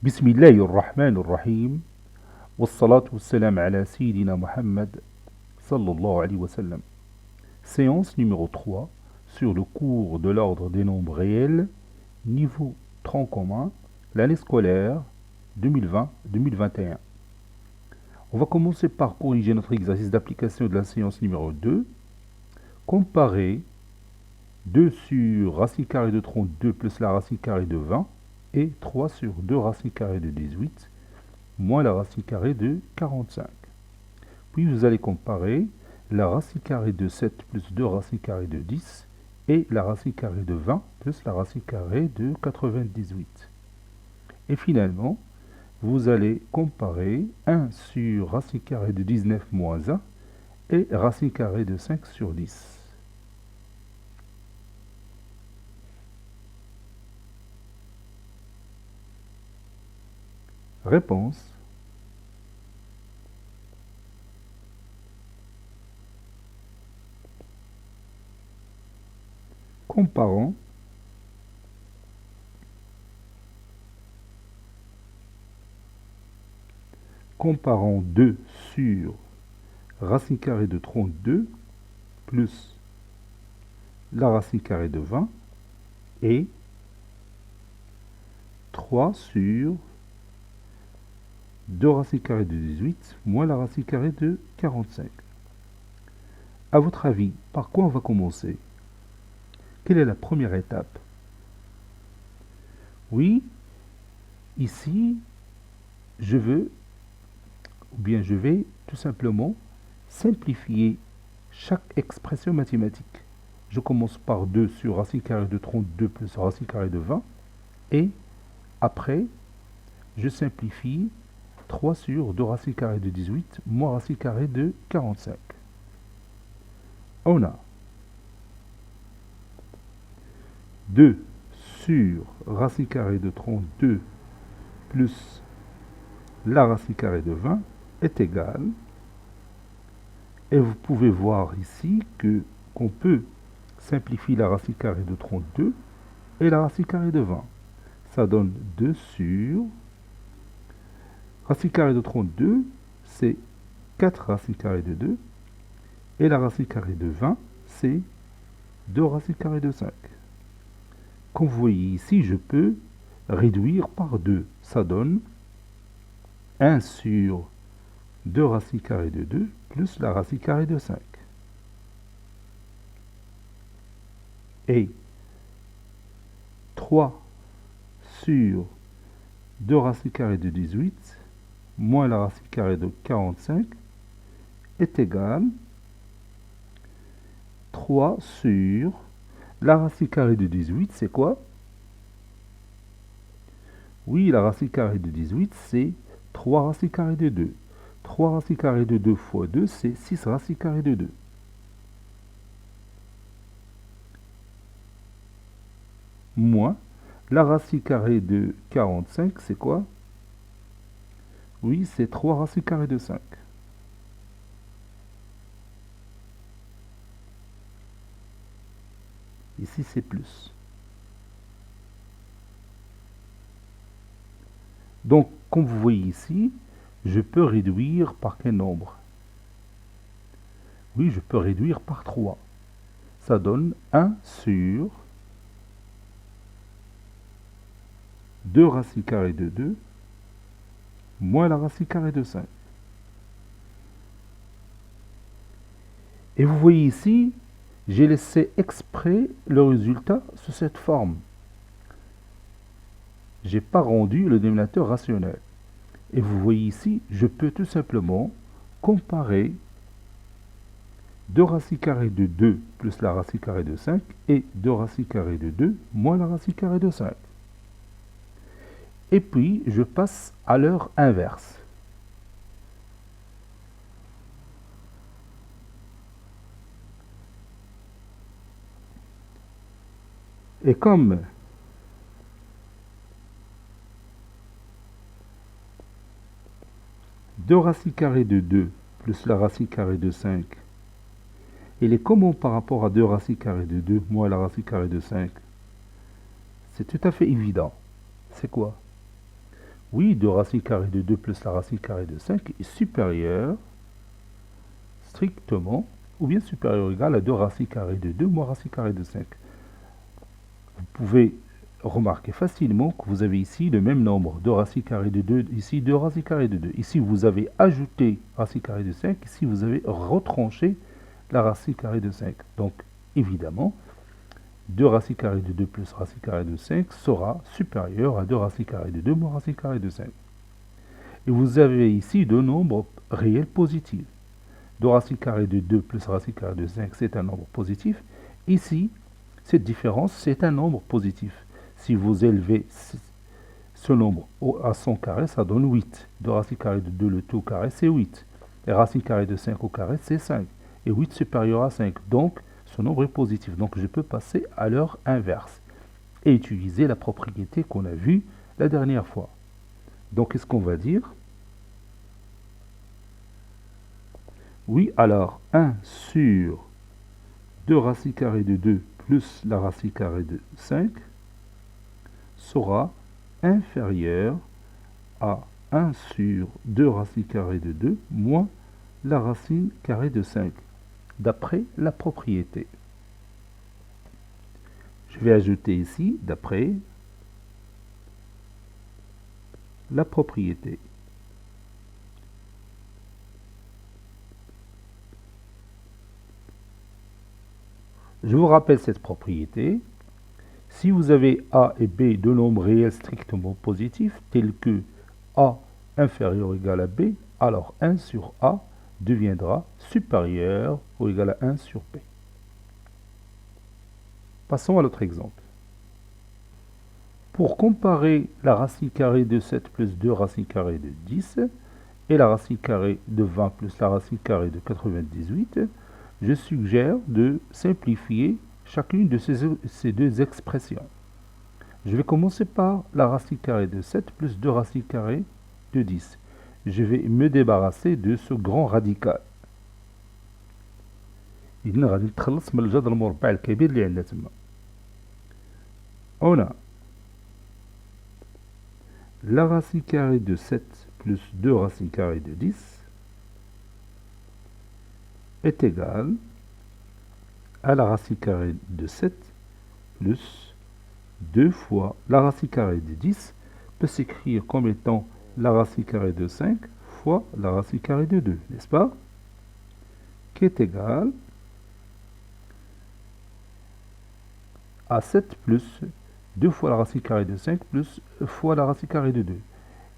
بسم الله الرحمن الرحيم والصلاة والسلام على سيدنا Muhammad sallallahu alayhi wa sallam. Séance numéro 3 sur le cours de l'ordre des nombres réels, niveau tronc commun, l'année scolaire 2020-2021. On va commencer par corriger notre exercice d'application de la séance numéro 2. Comparer 2 sur racine carrée de 32 plus la racine carrée de 20 et 3 sur 2 racine carrée de 18 moins la racine carrée de 45. Puis vous allez comparer la racine carrée de 7 plus 2 racine carrée de 10 et la racine carrée de 20 plus la racine carrée de 98. Et finalement, vous allez comparer 1 sur racine carrée de 19 moins 1 et racine carrée de 5 sur 10. Réponse. Comparons comparons 2 sur racine carrée de 32 plus la racine carrée de 20 et 3 sur 2 racines carrées de 18 moins la racine carrée de 45. À votre avis, par quoi on va commencer? Quelle est la première étape? Oui, ici, je vais tout simplement simplifier chaque expression mathématique. Je commence par 2 sur racine carrée de 32 plus racine carrée de 20 et après, je simplifie 3 sur 2 racine carrée de 18 moins racine carrée de 45. On a 2 sur racine carrée de 32 plus la racine carrée de 20 est égal. Et vous pouvez voir ici qu'on peut simplifier la racine carrée de 32 et la racine carrée de 20. Ça donne 2 sur racine carrée de 32, c'est 4 racines carrées de 2. Et la racine carrée de 20, c'est 2 racines carrées de 5. Comme vous voyez ici, je peux réduire par 2. Ça donne 1 sur 2 racines carrées de 2 plus la racine carrée de 5. Et 3 sur 2 racines carrées de 18 moins la racine carrée de 45 est égal 3 sur la racine carrée de 18, c'est quoi? Oui, la racine carrée de 18, c'est 3 racines carrées de 2. 3 racines carrées de 2 fois 2, c'est 6 racines carrées de 2. Moins la racine carrée de 45, c'est quoi? Oui, c'est 3 racines carrées de 5. Ici, c'est plus. Donc, comme vous voyez ici, je peux réduire par quel nombre? Oui, je peux réduire par 3. Ça donne 1 sur 2 racines carrées de 2 moins la racine carrée de 5. Et vous voyez ici, j'ai laissé exprès le résultat sous cette forme. Je n'ai pas rendu le dénominateur rationnel. Et vous voyez ici, je peux tout simplement comparer 2 racines carrées de 2 plus la racine carrée de 5 et 2 racines carrées de 2 moins la racine carrée de 5. Et puis, je passe à leur inverse. Et comme deux racines carrées de 2 plus la racine carrée de 5, il est comment par rapport à 2 racines carrées de 2 moins la racine carrée de 5? C'est tout à fait évident. C'est quoi? Oui, 2 racine carrée de 2 plus la racine carrée de 5 est supérieur strictement, ou bien supérieur ou égal à 2 racines carrées de 2 moins racine carrée de 5. Vous pouvez remarquer facilement que vous avez ici le même nombre, 2 racines carrées de 2, ici 2 racines carrées de 2. Ici, vous avez ajouté racine carrée de 5, ici, vous avez retranché la racine carrée de 5. Donc, évidemment, 2 racines carrées de 2 plus racine carrée de 5 sera supérieur à 2 racines carrées de 2 moins racine carrée de 5. Et vous avez ici deux nombres réels positifs. 2 racine carrée de 2 plus racine carrée de 5, c'est un nombre positif. Ici, cette différence, c'est un nombre positif. Si vous élevez ce nombre à son carré, ça donne 8. 2 racine carrée de 2, le tout au carré, c'est 8. Et racine carrée de 5 au carré, c'est 5. Et 8 supérieur à 5. Donc, ce nombre est positif. Donc, je peux passer à l'heure inverse et utiliser la propriété qu'on a vue la dernière fois. Donc, qu'est-ce qu'on va dire? Oui, alors 1 sur 2 racines carrées de 2 plus la racine carrée de 5 sera inférieur à 1 sur 2 racines carrées de 2 moins la racine carrée de 5, d'après la propriété. Je vais ajouter ici, d'après la propriété. Je vous rappelle cette propriété. Si vous avez A et B deux nombres réels strictement positifs, tels que A inférieur ou égal à B, alors 1 sur A deviendra supérieur ou égal à 1 sur B. Passons à l'autre exemple. Pour comparer la racine carrée de 7 plus 2 racines carrées de 10 et la racine carrée de 20 plus la racine carrée de 98, je suggère de simplifier chacune de ces deux expressions. Je vais commencer par la racine carrée de 7 plus 2 racines carrées de 10. Je vais me débarrasser de ce grand radical. إذن غادي نتخلص من الجذر المربع الكبير اللي عندنا تما. On a la racine carrée de 7 plus 2 racines carrées de 10 est égale à la racine carrée de 7 plus 2 fois la racine carrée de 10 peut s'écrire comme étant la racine carrée de 5 fois la racine carrée de 2, n'est-ce pas? Qui est égal à 7 plus 2 fois la racine carrée de 5 plus fois la racine carrée de 2.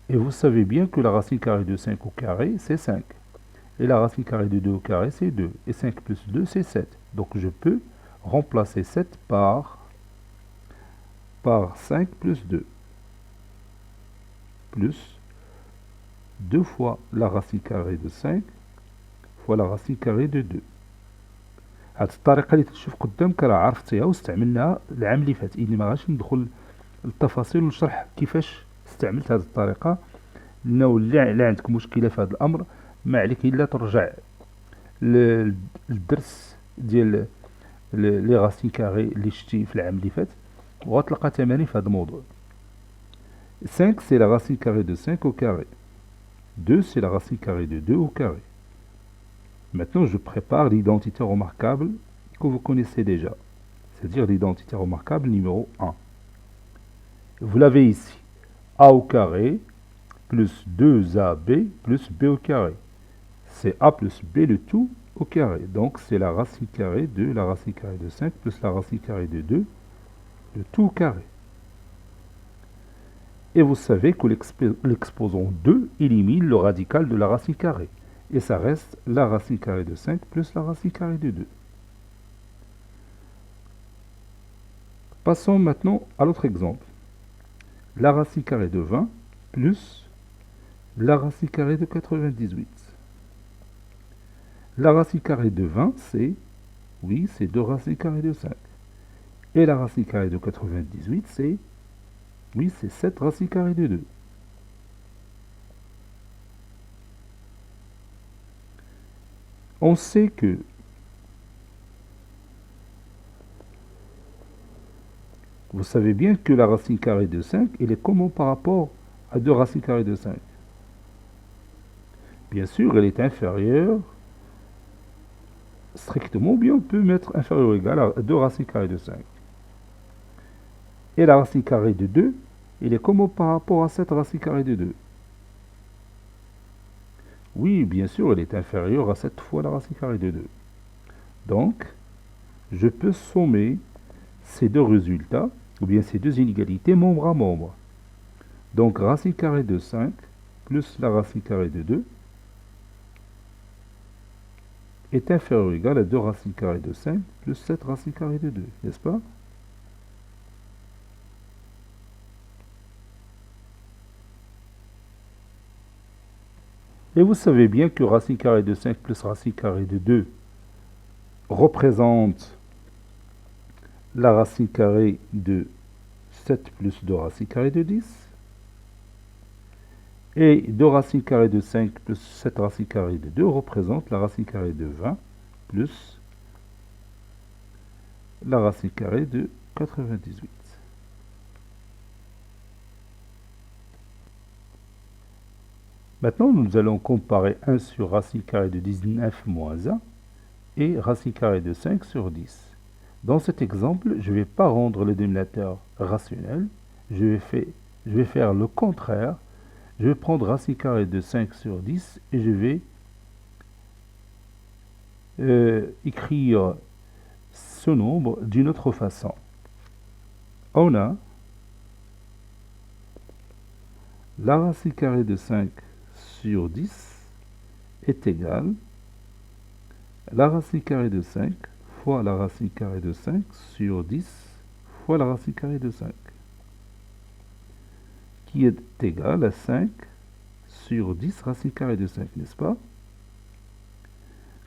Et vous savez bien que la racine carrée de 5 au carré, c'est 5. Et la racine carrée de 2 au carré, c'est 2. Et 5 plus 2, c'est 7. Donc je peux remplacer 7 par 5 plus 2. Plus 2 fois la racine carrée de 5 fois la racine carrée de 2. هاد الطريقة اللي تشوف قدامك راه عرفتيها واستعملناها العام اللي فات. إني ما غاش ندخل للتفاصيل ونشرح كيفاش استعملت هذه الطريقة، لأنه اللي عندك مشكلة في هذا الأمر ما عليك إلا ترجع للدرس ديال لي غاسين كاري اللي شتي في العام اللي فات وغتلقى تمارين في هذا الموضوع. 5 c'est la racine carrée de 5 au carré. 2 c'est la racine carrée de 2 au carré. Maintenant, je prépare l'identité remarquable que vous connaissez déjà, c'est-à-dire l'identité remarquable numéro 1. Vous l'avez ici, a au carré plus 2ab plus b au carré. C'est a plus b le tout au carré. Donc, c'est la racine carrée de la racine carrée de 5 plus la racine carrée de 2, le tout au carré. Et vous savez que l'exposant 2 élimine le radical de la racine carrée. Et ça reste la racine carrée de 5 plus la racine carrée de 2. Passons maintenant à l'autre exemple. La racine carrée de 20 plus la racine carrée de 98. La racine carrée de 20, c'est 2 racines carrées de 5. Et la racine carrée de 98, c'est 7 racines carrées de 2. On sait que vous savez bien que la racine carrée de 5, elle est comment par rapport à 2 racines carrées de 5. Bien sûr, elle est inférieure strictement, ou bien on peut mettre inférieur ou égal à 2 racines carrées de 5. Et la racine carrée de 2, il est comment par rapport à cette racine carrée de 2? Oui, bien sûr, elle est inférieure à 7 fois la racine carrée de 2. Donc, je peux sommer ces deux résultats, ou bien ces deux inégalités, membre à membre. Donc, racine carrée de 5 plus la racine carrée de 2 est inférieur ou égal à 2 racines carrées de 5 plus 7 racines carrées de 2, n'est-ce pas? Et vous savez bien que racine carrée de 5 plus racine carrée de 2 représente la racine carrée de 7 plus 2 racines carrées de 10. Et 2 racines carrées de 5 plus 7 racines carrées de 2 représente la racine carrée de 20 plus la racine carrée de 98. Maintenant, nous allons comparer 1 sur racine carrée de 19 moins 1 et racine carrée de 5 sur 10. Dans cet exemple, je ne vais pas rendre le dénominateur rationnel, je vais faire le contraire. Je vais prendre racine carrée de 5 sur 10 et je vais écrire ce nombre d'une autre façon. On a la racine carrée de 5 sur 10 est égale la racine carrée de 5 fois la racine carrée de 5 sur 10 fois la racine carrée de 5, qui est égale à 5 sur 10 racine carrée de 5, n'est-ce pas?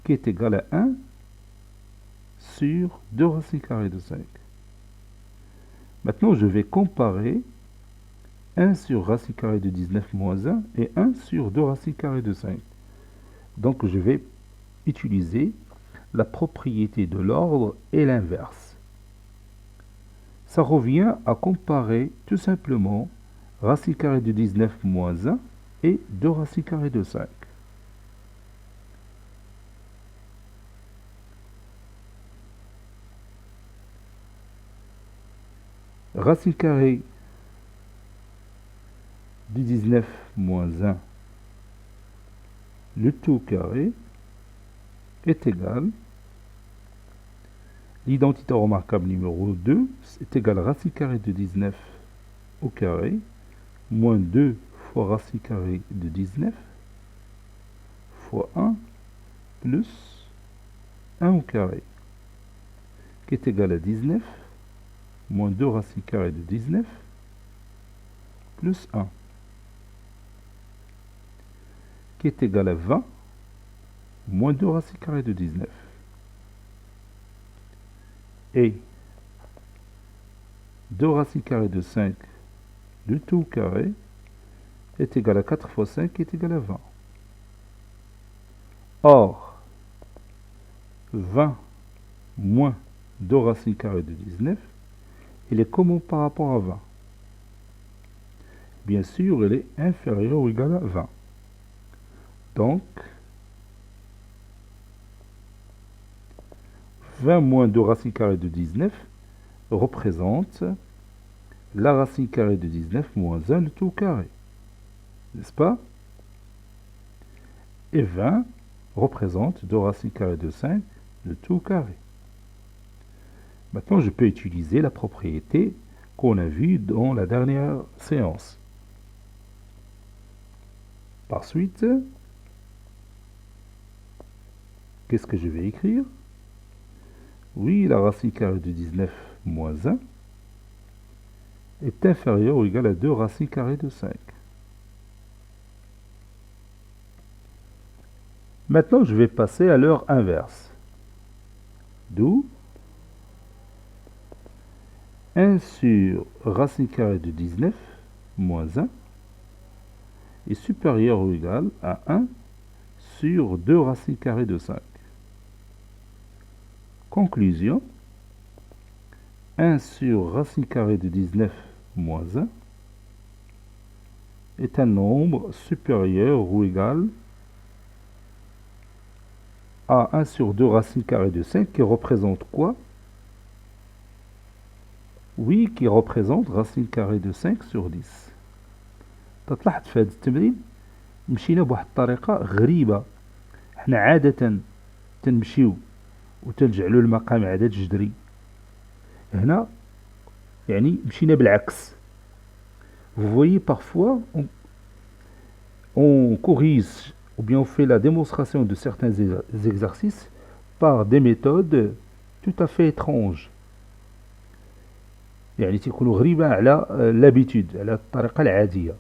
Qui est égal à 1 sur 2 racines carrées de 5. Maintenant, je vais comparer 1 sur racine carrée de 19 moins 1 et 1 sur 2 racines carrées de 5. Donc, je vais utiliser la propriété de l'ordre et l'inverse. Ça revient à comparer tout simplement racine carrée de 19 moins 1 et 2 racines carrées de 5. Racine carrée de 19 moins 1, le tout carré, est égal, l'identité remarquable numéro 2 est égal à racine carrée de 19 au carré, moins 2 fois racine carrée de 19, fois 1, plus 1 au carré, qui est égal à 19, moins 2 racine carrée de 19, plus 1, qui est égal à 20, moins 2 racine carrée de 19. Et 2 racine carrée de 5, le tout carré, est égal à 4 fois 5, qui est égal à 20. Or, 20 moins 2 racine carrée de 19, il est comment par rapport à 20? Bien sûr, il est inférieur ou égal à 20. Donc, 20 moins 2 racine carrée de 19 représente la racine carrée de 19 moins 1 le tout carré. N'est-ce pas? Et 20 représente 2 racines carrées de 5 le tout carré. Maintenant, je peux utiliser la propriété qu'on a vue dans la dernière séance. Par suite, qu'est-ce que je vais écrire? Oui, la racine carrée de 19 moins 1 est inférieure ou égale à 2 racines carrées de 5. Maintenant, je vais passer à l'heure inverse. D'où 1 sur racine carrée de 19 moins 1 est supérieur ou égal à 1 sur 2 racines carrées de 5. Conclusion, 1 sur racine carrée de 19 moins 1 est un nombre supérieur ou égal à 1 sur 2 racine carrée de 5 qui représente quoi? Oui, qui représente racine carrée de 5 sur 10. تلاحظ في هذا التمرين مشينا بواحد الطريقة غريبة. احنا عادة تنمشيو وتنجعلو المقام عدد جذري. هنا يعني مشينا بالعكس. Vous voyez parfois on corrige ou bien on fait la démonstration de certains exercices par des méthodes tout à fait étranges. يعني تكونوا غريبة على l'habitude, على الطريقة العادية.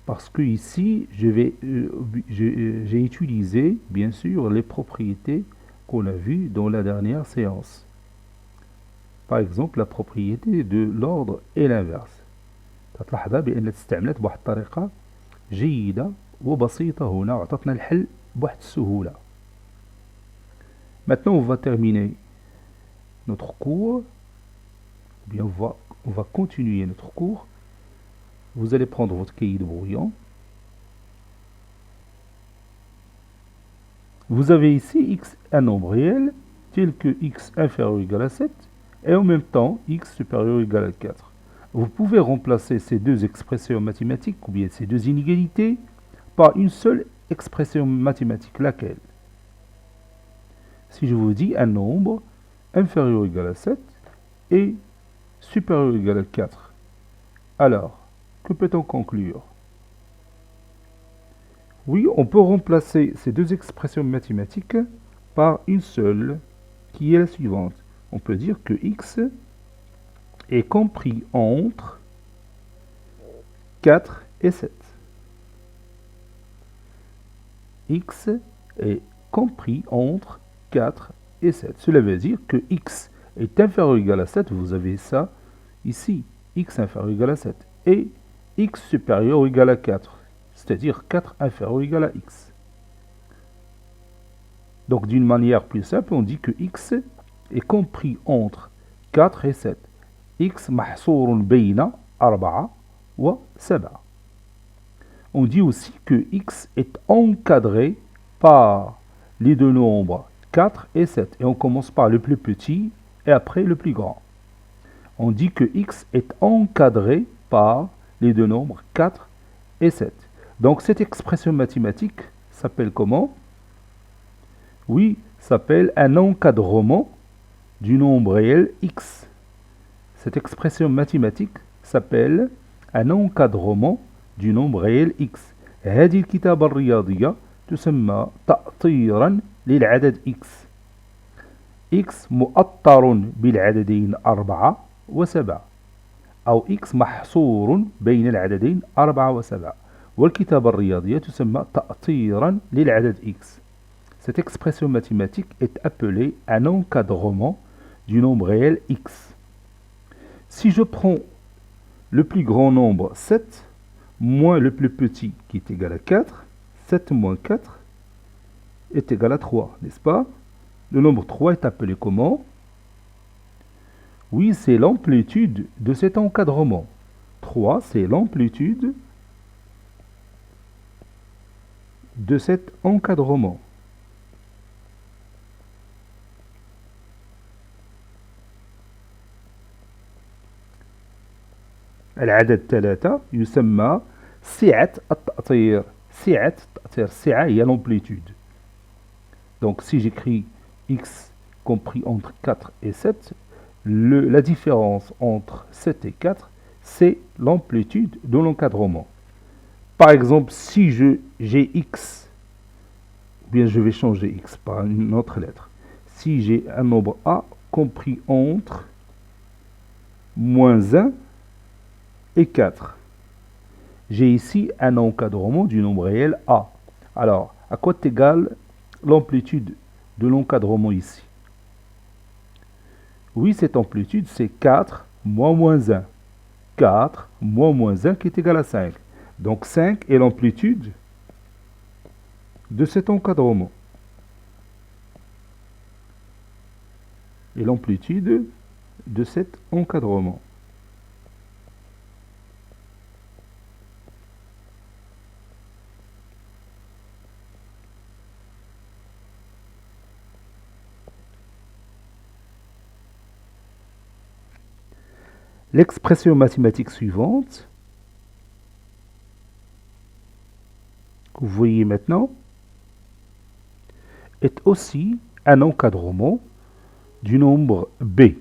Parce que ici, j'ai utilisé, bien sûr, les propriétés qu'on a vues dans la dernière séance. Par exemple, la propriété de l'ordre et l'inverse. تلاحظ بأن استعملت بواحد الطريقة جيدة وبسيطة هنا وعطتنا الحل بواحد السهولة. Maintenant, on va terminer notre cours. Bien, on va continuer notre cours. Vous allez prendre votre cahier de brouillon. Vous avez ici x un nombre réel tel que x inférieur ou égal à 7 et en même temps x supérieur ou égal à 4. Vous pouvez remplacer ces deux expressions mathématiques ou bien ces deux inégalités par une seule expression mathématique. Laquelle? Si je vous dis un nombre inférieur ou égal à 7 et supérieur ou égal à 4, alors, que peut-on conclure? Oui, on peut remplacer ces deux expressions mathématiques par une seule, qui est la suivante. On peut dire que x est compris entre 4 et 7. X est compris entre 4 et 7. Cela veut dire que x est inférieur ou égal à 7. Vous avez ça ici. X inférieur ou égal à 7. Et x supérieur ou égal à 4. C'est-à-dire 4 inférieur ou égal à x. Donc d'une manière plus simple, on dit que x est compris entre 4 et 7. x محصور بين 4 و 7. On dit aussi que x est encadré par les deux nombres 4 et 7. Et on commence par le plus petit et après le plus grand. On dit que x est encadré par les deux nombres 4 et 7. Donc cette expression mathématique s'appelle comment? Oui, s'appelle un encadrement du nombre réel x. Cette expression mathématique s'appelle un encadrement du nombre réel x. هذه الكتابة الرياضية تسمى تأطيرا للعدد x. x مؤطر بالعددين 4 و7 أو x محصور بين العددين 4 و7. والكتابة الرياضية تسمى تأطيرا للعدد x. Cette expression mathématique est appelée un encadrement du nombre réel x. Si je prends le plus grand nombre 7 moins le plus petit qui est égal à 4, 7 moins 4 est égal à 3, n'est-ce pas? Le nombre 3 est appelé comment? Oui, c'est l'amplitude de cet encadrement. 3, c'est l'amplitude de cet encadrement. العدد 3 يسمى سعة التأطير. سعة التأطير. السعة هي l'amplitude. Donc si j'écris x compris entre 4 et 7, la différence entre 7 et 4, c'est l'amplitude de l'encadrement. Par exemple, si j'ai x, bien je vais changer x par une autre lettre. Si j'ai un nombre a compris entre moins 1 et 4. J'ai ici un encadrement du nombre réel A. Alors, à quoi est égale l'amplitude de l'encadrement ici? Oui, cette amplitude, c'est 4 moins moins 1. 4 moins moins 1 qui est égal à 5. Donc 5 est l'amplitude de cet encadrement. Et l'amplitude de cet encadrement. L'expression mathématique suivante, que vous voyez maintenant, est aussi un encadrement du nombre b.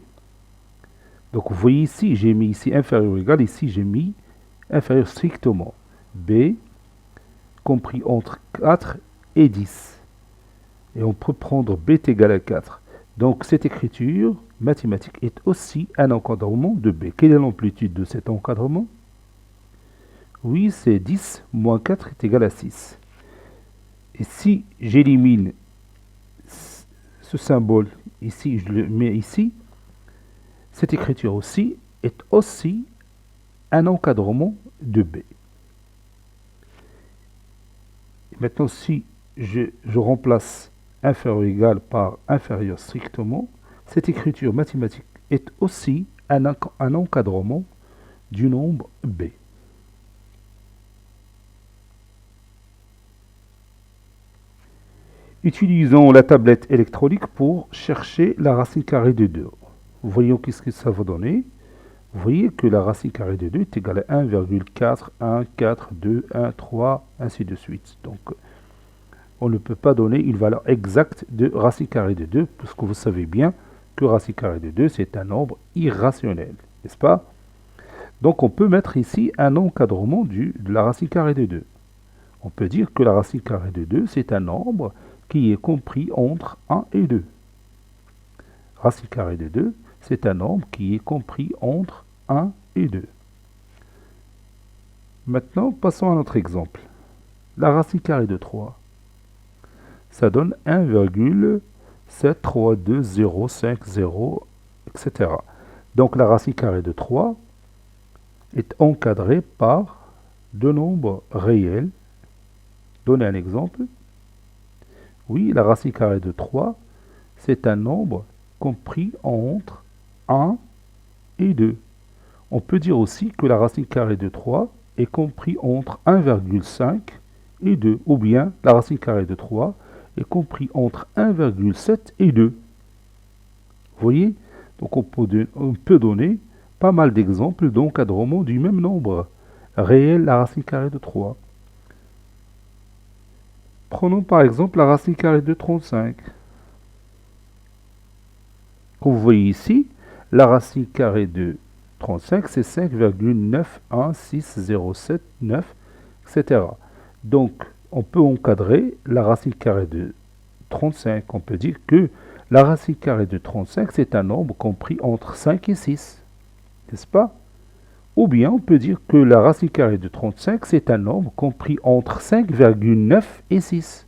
Donc vous voyez ici, j'ai mis ici inférieur ou égal, ici j'ai mis inférieur strictement. b compris entre 4 et 10. Et on peut prendre b est égal à 4. Donc cette écriture mathématique est aussi un encadrement de b. Quelle est l'amplitude de cet encadrement? Oui, c'est 10 moins 4 est égal à 6. Et si j'élimine ce symbole ici, je le mets ici, cette écriture aussi est aussi un encadrement de b. Et maintenant, si je remplace inférieur ou égal par inférieur strictement, cette écriture mathématique est aussi un encadrement du nombre b. Utilisons la tablette électronique pour chercher la racine carrée de 2. Voyons qu'est-ce que ça va donner. Vous voyez que la racine carrée de 2 est égale à 1,4, 1, 4, 2, 1, 3, ainsi de suite. Donc, on ne peut pas donner une valeur exacte de racine carrée de 2, puisque vous savez bien que racine carrée de 2, c'est un nombre irrationnel, n'est-ce pas? Donc, on peut mettre ici un encadrement de la racine carrée de 2. On peut dire que la racine carrée de 2, c'est un nombre qui est compris entre 1 et 2. Racine carrée de 2, c'est un nombre qui est compris entre 1 et 2. Maintenant, passons à notre exemple. La racine carrée de 3, ça donne 1,732050, etc. Donc la racine carrée de 3 est encadrée par deux nombres réels. Donnez un exemple. Oui, la racine carrée de 3, c'est un nombre compris entre 1 et 2. On peut dire aussi que la racine carrée de 3 est compris entre 1,5 et 2, ou bien la racine carrée de 3 est compris entre 1,7 et 2. Vous voyez? Donc on peut donner pas mal d'exemples d'encadrement du même nombre réel, la racine carrée de 3. Prenons par exemple la racine carrée de 35. Comme vous voyez ici, la racine carrée de 35, c'est 5,916079, etc. Donc, on peut encadrer la racine carrée de 35. On peut dire que la racine carrée de 35, c'est un nombre compris entre 5 et 6. N'est-ce pas? Ou bien, on peut dire que la racine carrée de 35, c'est un nombre compris entre 5,9 et 6.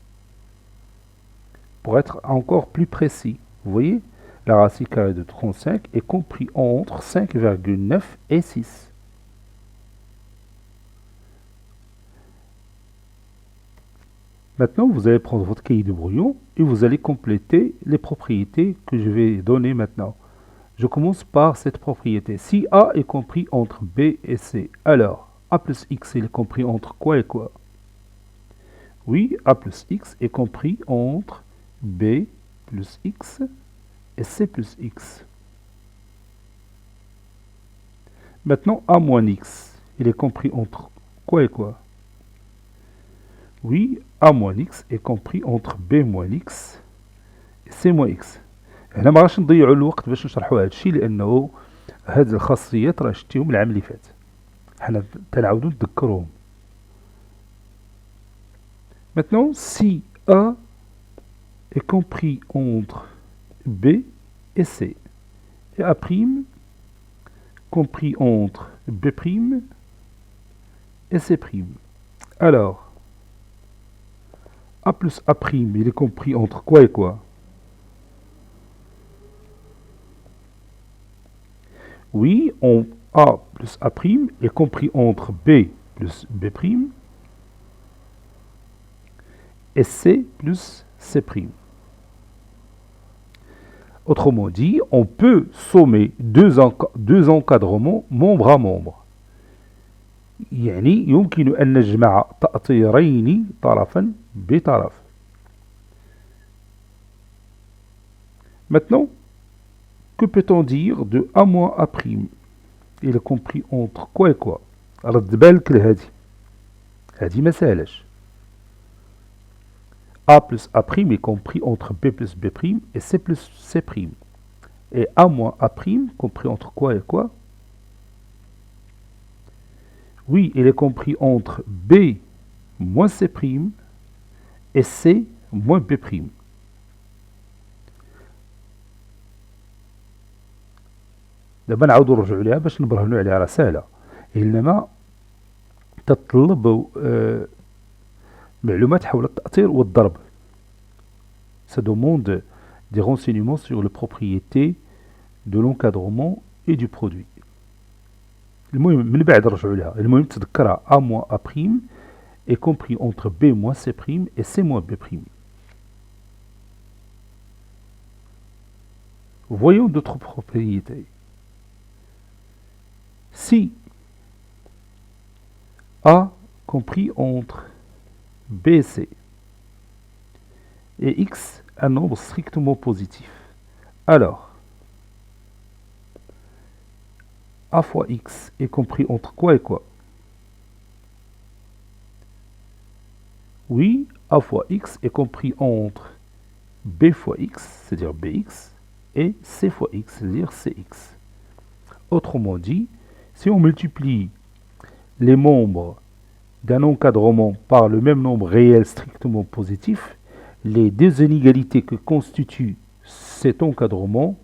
Pour être encore plus précis, vous voyez, la racine carrée de 35 est compris entre 5,9 et 6. Maintenant, vous allez prendre votre cahier de brouillon et vous allez compléter les propriétés que je vais donner maintenant. Je commence par cette propriété. Si A est compris entre B et C, alors A plus X est compris entre quoi et quoi? Oui, A plus X est compris entre B plus X et C plus X. Maintenant, A moins X, il est compris entre quoi et quoi? Oui, A moins X est compris entre B moins X et C moins X. هنا ما غاش نضيعوا الوقت باش نشرحوا هذا الشيء لانه هاد الخاصيات راه شتيهم العام اللي فات. حنا تنعاودوا نتذكروهم. Maintenant, si A est compris entre B et C, et A' compris entre B' et C'. Alors, A plus A', il est compris entre quoi et quoi? Oui, A plus A' est compris entre B plus B' et C plus C'. Autrement dit, on peut sommer deux encadrements membre à membre. يعني يمكن أن نجمع تأطيرين طرفا بطرف. Maintenant, que peut-on dire de A moins A'? il est compris entre quoi et quoi. رد بالك لهادي هادي ما ساهلاش. A plus A' est compris entre B plus B' et C plus C'. Et A moins A' compris entre quoi et quoi? Oui, il est compris entre B moins C' et C moins B'. دابا نعاودو نرجعو ليها باش نبرهنو عليها راه ساهلة، إنما تتطلب معلومات حول التأثير والضرب. Ça demande des renseignements sur les propriétés de l'encadrement et du produit. المهم من بعد نرجعو ليها، المهم تذكرها A moins A' est compris entre B moins C' et C moins B'. Voyons d'autres propriétés. Si A compris entre B et C et X un nombre strictement positif, alors A fois X est compris entre quoi et quoi? Oui, A fois X est compris entre B fois X, c'est-à-dire Bx, et C fois X, c'est-à-dire Cx. Autrement dit, si on multiplie les membres d'un encadrement par le même nombre réel strictement positif, les deux inégalités que constitue cet encadrement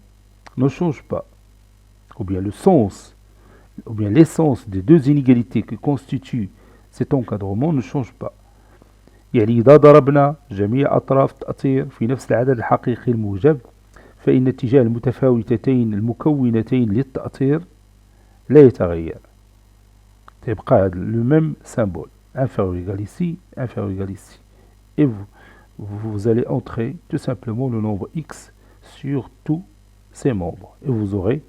ne changent pas. Ou bien le sens, ou bien l'essence des deux inégalités que constitue cet encadrement ne change pas. يعني إذا ضربنا جميع أطراف التأثير في نفس العدد الحقيقي الموجب فإن اتجاه المتفاوتتين المكونتين للتأثير لا يتغير. تبقى هذا le même symbole, inférieur égal ici, inférieur égal ici. Et vous allez entrer tout simplement le nombre x sur tous ces membres. Et vous aurez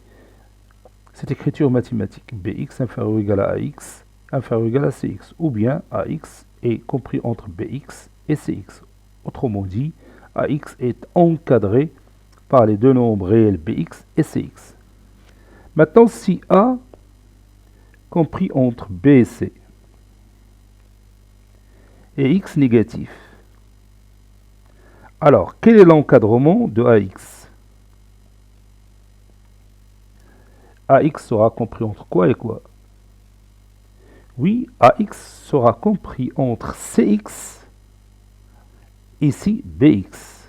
cette écriture mathématique. Bx inférieur ou égal à ax, inférieur ou égal à cx. Ou bien ax est compris entre bx et cx. Autrement dit, ax est encadré par les deux nombres réels bx et cx. Maintenant, si a compris entre b et c et x négatif, alors quel est l'encadrement de ax? AX sera compris entre quoi et quoi? Oui, AX sera compris entre CX, ici BX.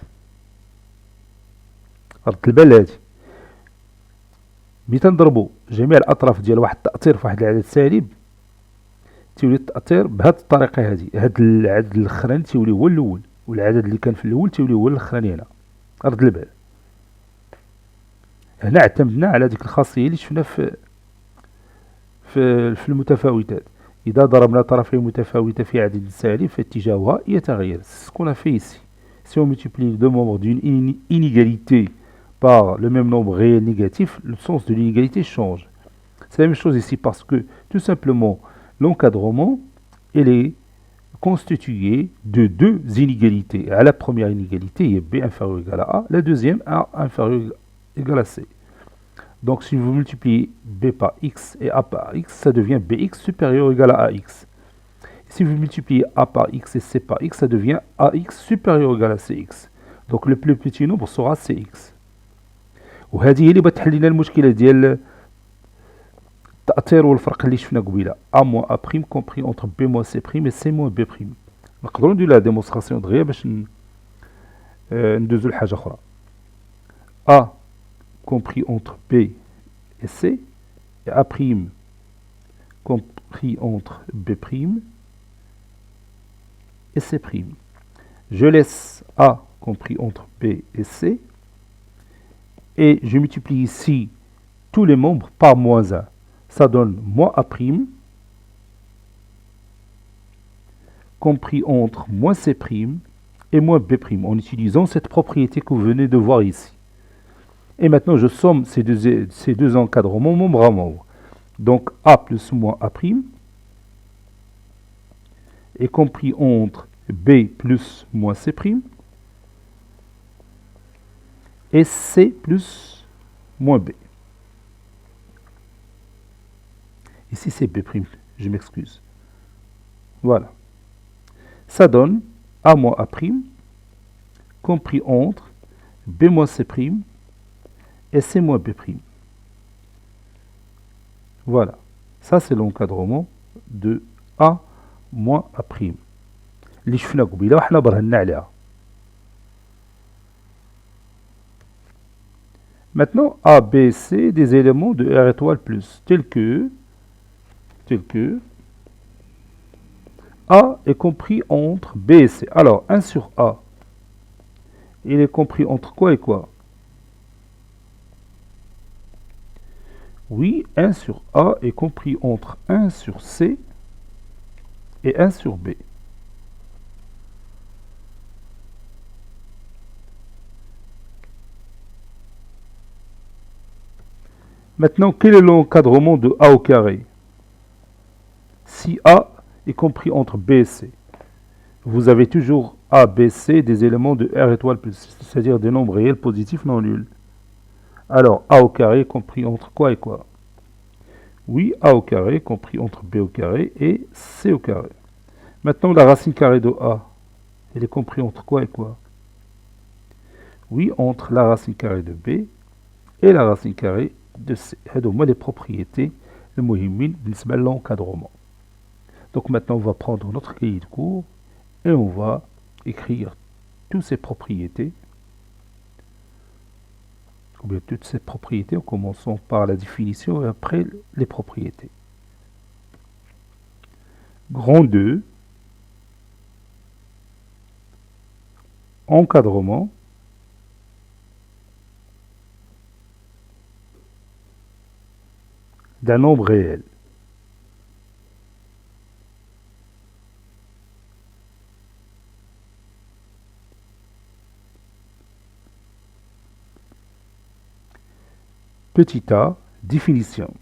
رد البال هادي ملي تنضربو جميع الأطراف ديال واحد التأثير في واحد العدد سالب تيولي التأثير بهاد الطريقة هادي، هاد العدد الأخراني تيولي هو الأول والعدد اللي كان في الأول تيولي هو الأخراني هنا. رد البال هنا اعتمدنا على ديك الخاصية اللي شفنا في المتفاوتات. إذا ضربنا طرفين متفاوتة في عدد سالب فاتجاهها يتغير. C'est ce qu'on a fait ici. Si on multiplie les deux membres d'une inégalité par le même nombre réel négatif, le sens de l'inégalité change. C'est la même chose ici parce que tout simplement l'encadrement il est constitué de deux inégalités. À la première inégalité, il y a B inférieur ou égal à A, la deuxième A inférieur égal à C. Donc si vous multipliez B par X et A par X, ça devient BX supérieur ou égal à AX. Si vous multipliez A par X et C par X, ça devient AX supérieur ou égal à CX. Donc le plus petit nombre sera CX. وهذه هي اللي بتحل لنا المشكلة ديال التأثير والفرق اللي شفنا قبيله. A moins A' compris entre B moins C' et C moins B'. نقدروا نديرو لا ديمونستراسيون دغيا باش ندوزو لحاجة أخرى. A compris entre B et C, et A' compris entre B' et C'. Je laisse A compris entre B et C, et je multiplie ici tous les membres par moins 1. Ça donne moins A' compris entre moins C' et moins B' en utilisant cette propriété que vous venez de voir ici. Et maintenant, je somme ces deux encadrements membre à membre. Donc, A plus moins A' est compris entre B plus moins C' et C plus moins B. Ici, c'est B', je m'excuse. Voilà. Ça donne A moins A', compris entre B moins C' et C moins B'. Voilà. Ça, c'est l'encadrement de A moins A'. اللي شفنا قبيله وحنا برهنا عليها. Maintenant, A, B, C, des éléments de R étoile plus, tels que A est compris entre B et C. Alors, 1 sur A, il est compris entre quoi et quoi? Oui, 1 sur A est compris entre 1 sur C et 1 sur B. Maintenant, quel est l'encadrement de A au carré? Si A est compris entre B et C, vous avez toujours A, B, C des éléments de R étoile plus, c'est-à-dire des nombres réels positifs non nuls. Alors, A au carré est compris entre quoi et quoi? Oui, A au carré est compris entre B au carré et C au carré. Maintenant, la racine carrée de A, elle est comprise entre quoi et quoi? Oui, entre la racine carrée de B et la racine carrée de C. هذو les propriétés المهمين بالنسبة l'encadrement. Donc maintenant, on va prendre notre cahier de cours et on va écrire toutes ces propriétés, ou bien toutes ces propriétés, en commençant par la définition et après les propriétés. Grand 2, encadrement d'un nombre réel. Petit a, définition.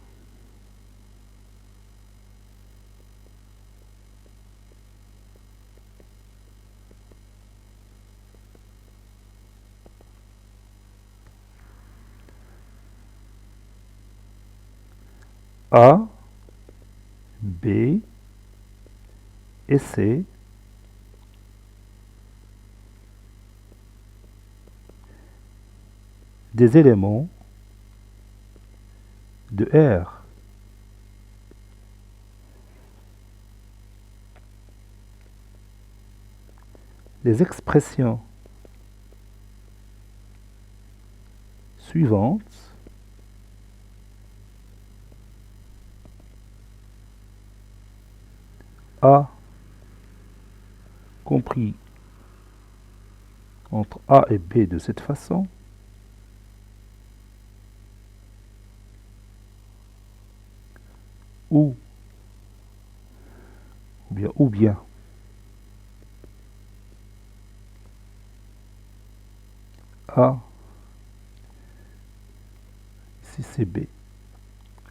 A, B et C des éléments de R. Les expressions suivantes A compris entre A et B de cette façon, ou bien A, ici c'est B.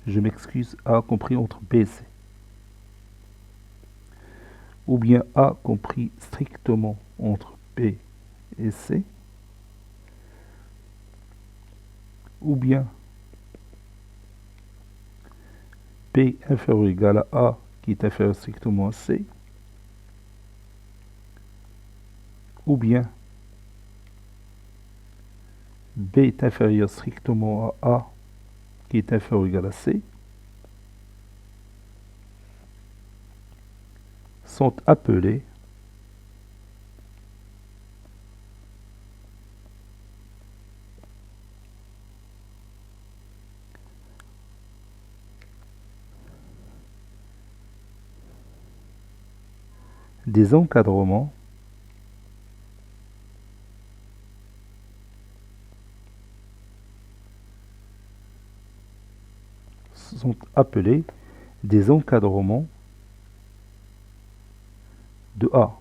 Je m'excuse, A compris entre B et C. Ou bien A compris strictement entre B et C. Ou bien B inférieur ou égal à A qui est inférieur strictement à C. Ou bien B est inférieur strictement à A qui est inférieur ou égal à C, sont appelés des encadrements de A.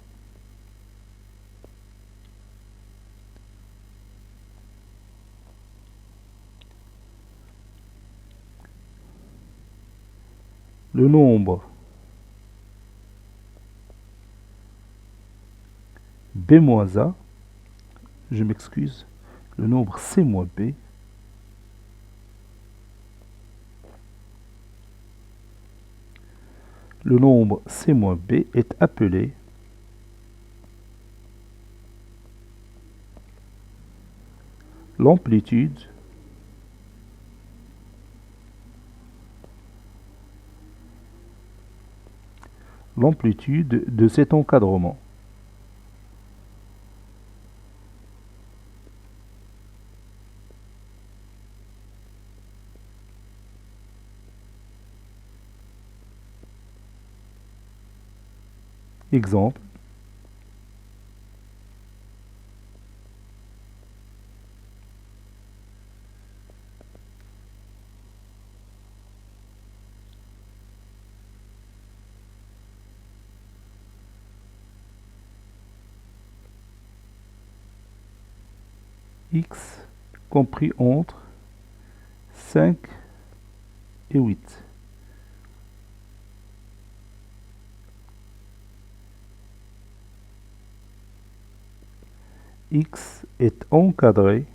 Le nombre B moins A, je m'excuse, le nombre C moins B le nombre c-b est appelé l'amplitude de cet encadrement. Exemple, x compris entre 5 et 8. X est encadré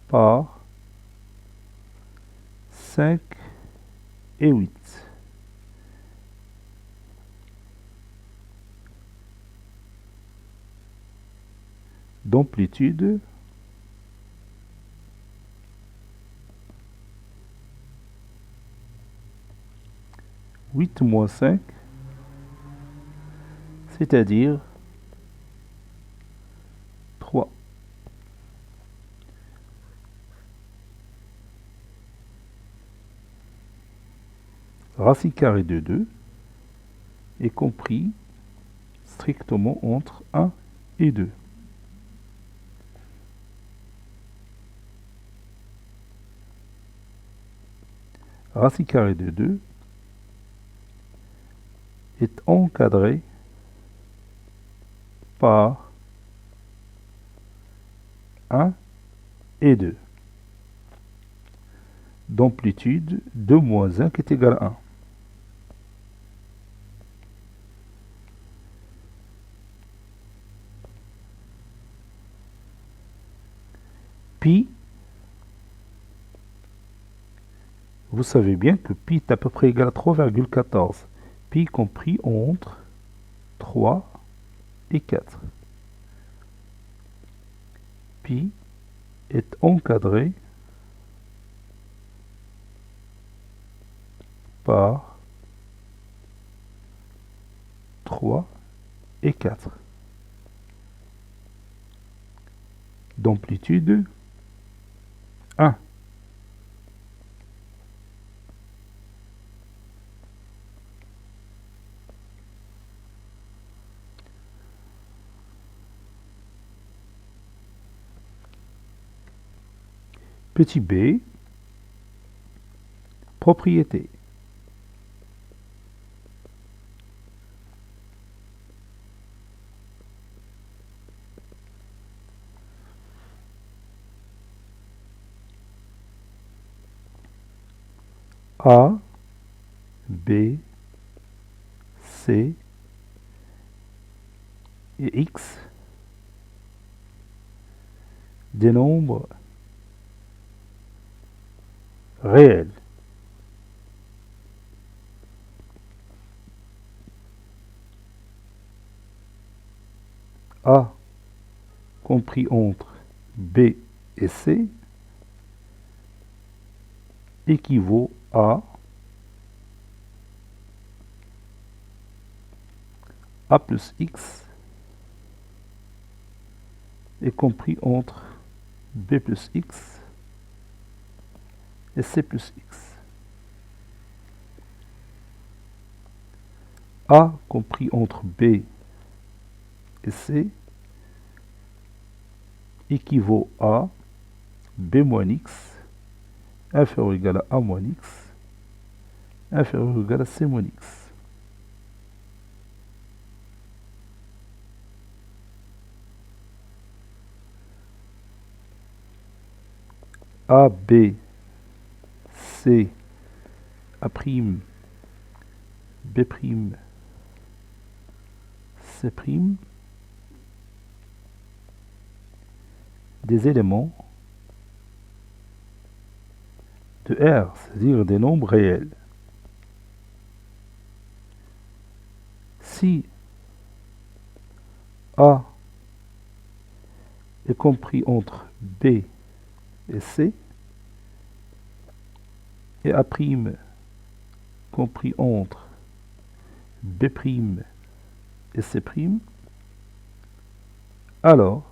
par 5 et 8. D'amplitude huit moins 5, c'est-à-dire 3. Racine carrée de 2 est compris strictement entre 1 et 2. Racine carrée de 2 est encadré par 1 et 2. D'amplitude 2 moins 1 qui est égal à 1. Pi, vous savez bien que pi est à peu près égal à 3,14. Pi compris entre 3 et 4. Pi est encadré par 3 et 4. D'amplitude 1. Petit b, propriété. A, B, C et X des nombres réels. A compris entre B et C équivaut à A plus X est compris entre B plus X et C plus X. A compris entre B et C équivaut à B moins X inférieur ou égal à A moins X inférieur ou égal à C moins X. A, B, C, A', B', C', des éléments de R, c'est-à-dire des nombres réels. Si A est compris entre B et C, et A' compris entre B' et C', alors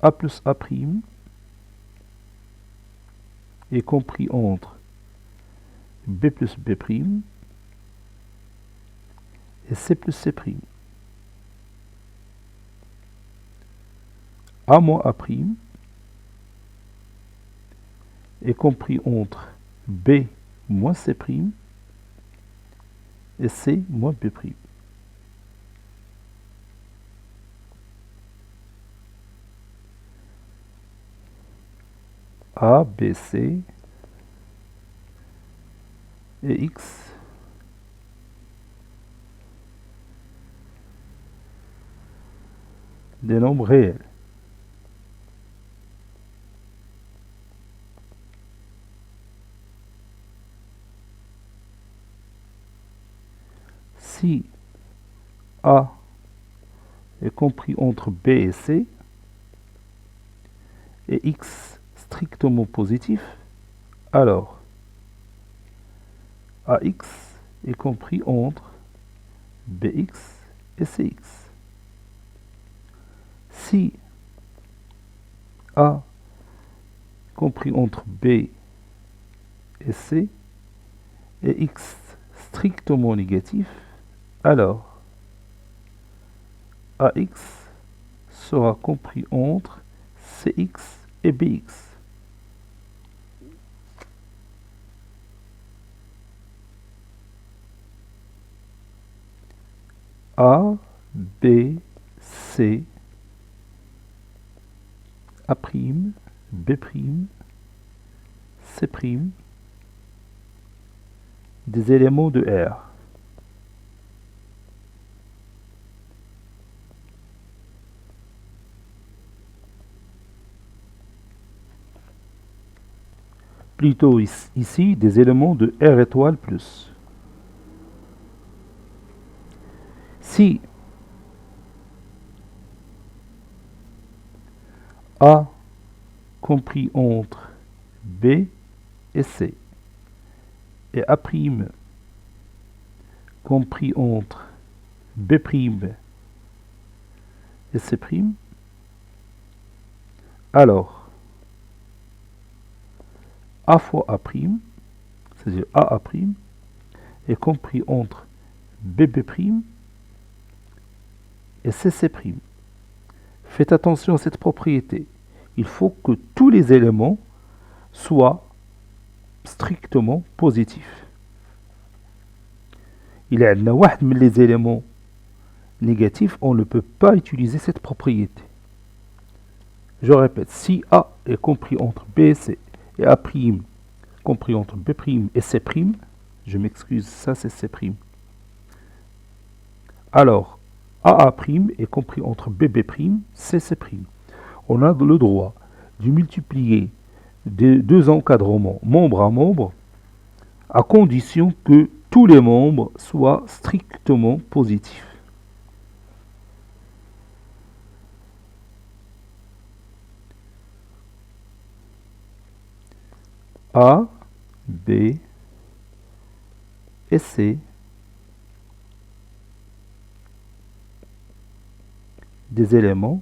A plus A' est compris entre B plus B' et C plus C'. A moins A' est compris entre B moins C' et C moins B'. A, B, C et X des nombres réels. Si A est compris entre B et C et X strictement positif, alors AX est compris entre BX et CX. Si A compris entre B et C et X strictement négatif, alors AX sera compris entre CX et BX. A, B, C, A', B', C', des éléments de R. Plutôt ici des éléments de R étoile plus. Si A compris entre B et C et A' compris entre B' et C', alors A fois A', c'est-à-dire AA', est compris entre BB' et CC'. Faites attention à cette propriété. Il faut que tous les éléments soient strictement positifs. Il y a les éléments négatifs, on ne peut pas utiliser cette propriété. Je répète, si A est compris entre B et C et A' compris entre B' et C', je m'excuse, ça c'est C'. Alors, AA' est compris entre BB', CC'. On a le droit de multiplier des deux encadrements membre à membre à condition que tous les membres soient strictement positifs. A, B et C des éléments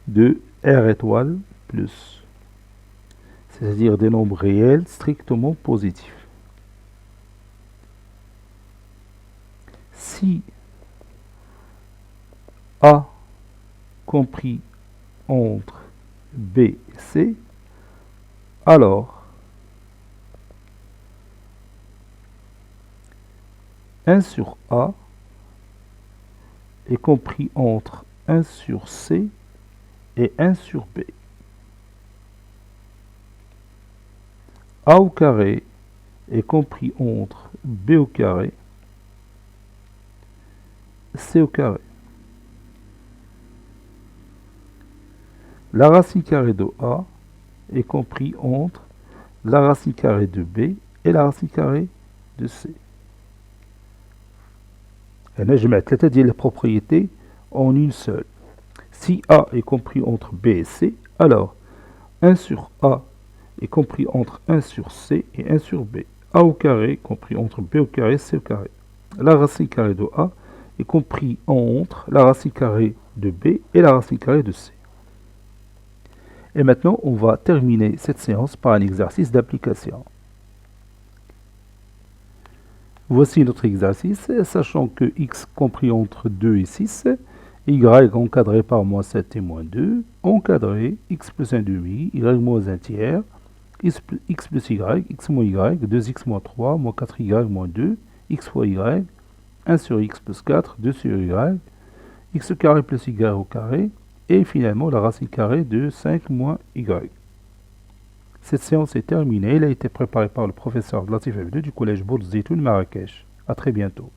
de R étoile plus, c'est-à-dire des nombres réels strictement positifs. Si A compris entre B et C, alors 1 sur A est compris entre 1 sur C et 1 sur B. A au carré est compris entre B au carré et C au carré. La racine carrée de A est compris entre la racine carrée de B et la racine carrée de C. هنا جمعت ثلاثة ديال البروبريتي en une seule. Si A est compris entre B et C, alors 1 sur A est compris entre 1 sur C et 1 sur B. A au carré compris entre B au carré et C au carré. La racine carrée de A est compris entre la racine carrée de B et la racine carrée de C. Et maintenant, on va terminer cette séance par un exercice d'application. Voici notre exercice, sachant que x compris entre 2 et 6, y encadré par moins 7 et moins 2, encadré x plus 1 demi, y moins 1 tiers, x plus y, x moins y, 2x moins 3, moins 4y moins 2, x fois y, 1 sur x plus 4, 2 sur y, x carré plus y au carré, et finalement la racine carrée de 5 moins y. Cette séance est terminée. Elle a été préparée par le professeur Latif Abdou du collège Bourz Zitoun Marrakech. A très bientôt.